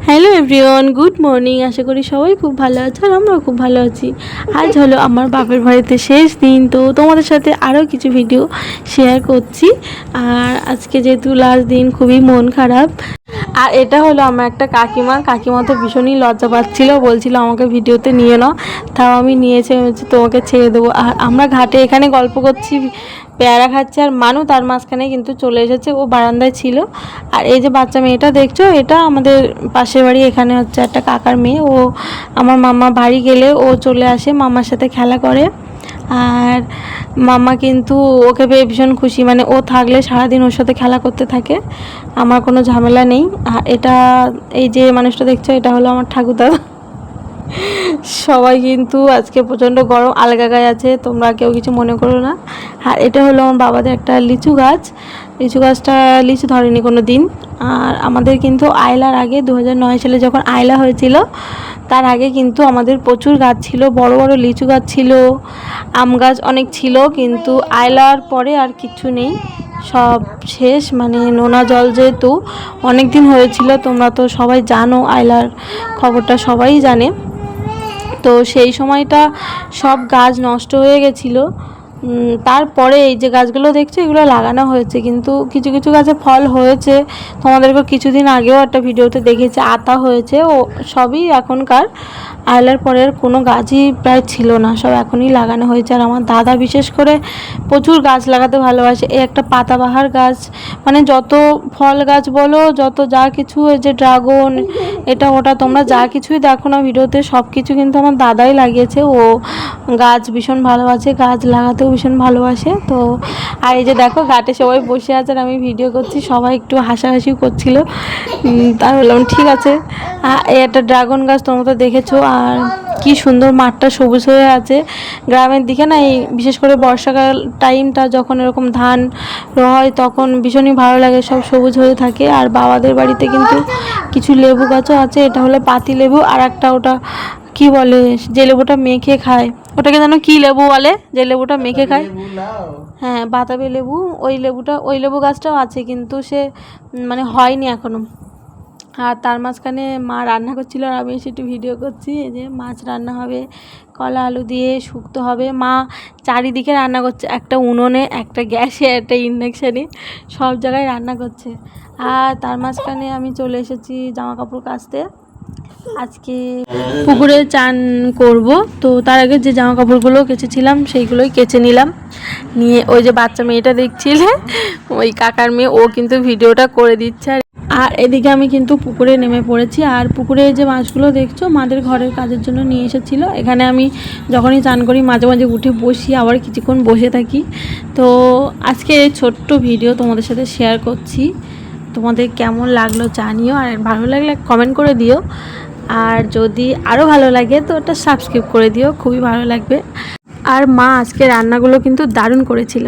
Hello everyone, good morning. আশা করি সবাই খুব ভালো আছে আর আমরাও খুব ভালো আছি। আজ হলো আমার বাপের বাড়িতে শেষ দিন, তো তোমাদের সাথে আরও কিছু ভিডিও শেয়ার করছি। আর আজকে যেহেতু লাস্ট দিন, খুবই মন খারাপ। আর এটা হলো আমার একটা কাকিমা তো ভীষণই লজ্জা পাচ্ছিলো, বলছিল আমাকে ভিডিওতে নিয়ে নাও, তাও আমি নিয়েছি, তোমাকে ছেড়ে দেবো। আর আমরা ঘাটে এখানে গল্প করছি, পেয়ারা খাচ্ছে, আর মানু তার মাঝখানে কিন্তু চলে এসেছে, ও বারান্দায় ছিল। আর এই যে বাচ্চা মেয়েটা দেখছো, এটা আমাদের পাশের বাড়ি, এখানে হচ্ছে একটা কাকার মেয়ে। ও আমার মামা বাড়ি গেলে ও চলে আসে, মামার সাথে খেলা করে। আর মামা কিন্তু ওকে পেয়ে ভীষণ খুশি, মানে ও থাকলে সারাদিন ওর সাথে খেলা করতে থাকে, আমার কোনো ঝামেলা নেই। আর এটা, এই যে মানুষটা দেখছো, এটা হলো আমার ঠাকুরদাদা। সবাই কিন্তু আজকে প্রচণ্ড গরম, আলগা গায়ে আছে, তোমরা কেউ কিছু মনে করো না। আর এটা হলো আমার বাবাদের একটা লিচু গাছটা লিচু ধরেনি কোনো দিন। আর আমাদের কিন্তু আইলার আগে 2009 সালে যখন আইলা হয়েছিল, তার আগে কিন্তু আমাদের প্রচুর গাছ ছিল, বড় বড় লিচু গাছ ছিল, আম গাছ অনেক ছিল। কিন্তু আইলার পরে আর কিছু নেই, সব শেষ। মানে নোনা জল যেহেতু অনেক দিন হয়েছিল, তোমরা তো সবাই জানো, আইলার খবরটা সবাই জানে। তো সেই সময়টা সব গাছ নষ্ট হয়ে গেছিলো। তারপরে এই যে গাছগুলো দেখছো, এগুলো লাগানো হয়েছে, কিন্তু কিছু কিছু গাছে ফল হয়েছে। তোমাদেরকে কিছুদিন আগেও একটা ভিডিওতে দেখেছি, আতা হয়েছে। ও সবই এখনকার, আইলার পরের কোনো গাছই প্রায় ছিল না, সব এখনই লাগানো হয়েছে। আর আমার দাদা বিশেষ করে প্রচুর গাছ লাগাতে ভালোবাসে। এই একটা পাতাবাহার গাছ, মানে যত ফল গাছ বলো, যত যা কিছু, এই যে ড্রাগন, এটা ওটা, তোমরা যা কিছুই দেখো না ভিডিওতে, সব কিছু কিন্তু আমার দাদাই লাগিয়েছে। ও গাছ ভীষণ ভালোবাসে, গাছ লাগাতেও ভীষণ ভালোবাসে। তো আর এই যে দেখো, ঘাটে সবাই বসে আছে আর আমি ভিডিও করছি, সবাই একটু হাসাহাসিও করছিল। তার বললাম ঠিক আছে। এই একটা ড্রাগন গাছ তোমরা তো দেখেছো। আর কি সুন্দর মাঠটা সবুজ হয়ে আছে গ্রামের দিকে না, এই বিশেষ করে বর্ষাকাল টাইমটা, যখন এরকম ধান হয় তখন ভীষণই ভালো লাগে, সব সবুজ হয়ে থাকে। আর বাবাদের বাড়িতে কিন্তু কিছু লেবু গাছও আছে, এটা হলো পাতি লেবু। আর একটা ওটা কি বলে, যে লেবুটা মেখে খায়, ওটাকে যেন কি লেবু বলে, যে লেবুটা মেখে খায়? হ্যাঁ, বাতাবি লেবু। ওই লেবু গাছটাও আছে, কিন্তু সে মানে হয়নি এখনো। আর তার মাঝখানে মা রান্না করছিল, আর আমি এসে একটু ভিডিও করছি। এই যে মাছ রান্না হবে, কলা আলু দিয়ে শুক্তো হবে। মা চারিদিকে রান্না করছে, একটা উনুনে, একটা গ্যাসে, একটা ইন্ডাকশানে, সব জায়গায় রান্না করছে। আর তার মাঝখানে আমি চলে এসেছি জামা কাপড় কাচতে। আজকে পুকুরে চান করব, তো তার আগে যে জামা কাপড়গুলো কেচেছিলাম সেইগুলোই কেচে নিলাম। নিয়ে ওই যে বাচ্চা মেয়েটা দেখছিলে, ওই কাকার মেয়ে, ও কিন্তু ভিডিওটা করে দিচ্ছে। আর এদিকে আমি কিন্তু পুকুরে নেমে পড়েছি। আর পুকুরে যে মাছগুলো দেখছো, মাদের ঘরের কাজের জন্য নিয়ে এসেছিলো। এখানে আমি যখনই চান করি মাঝে মাঝে উঠে বসি, আবার কিছুক্ষণ বসে থাকি। তো আজকে এই ছোট্ট ভিডিও তোমাদের সাথে শেয়ার করছি, তোমাদের কেমন লাগলো জানিও, আর ভালো লাগলে কমেন্ট করে দিও। আর যদি আরও ভালো লাগে তো ওটা সাবস্ক্রাইব করে দিও, খুবই ভালো লাগবে। আর মা আজকে রান্নাগুলো কিন্তু দারুণ করেছিল।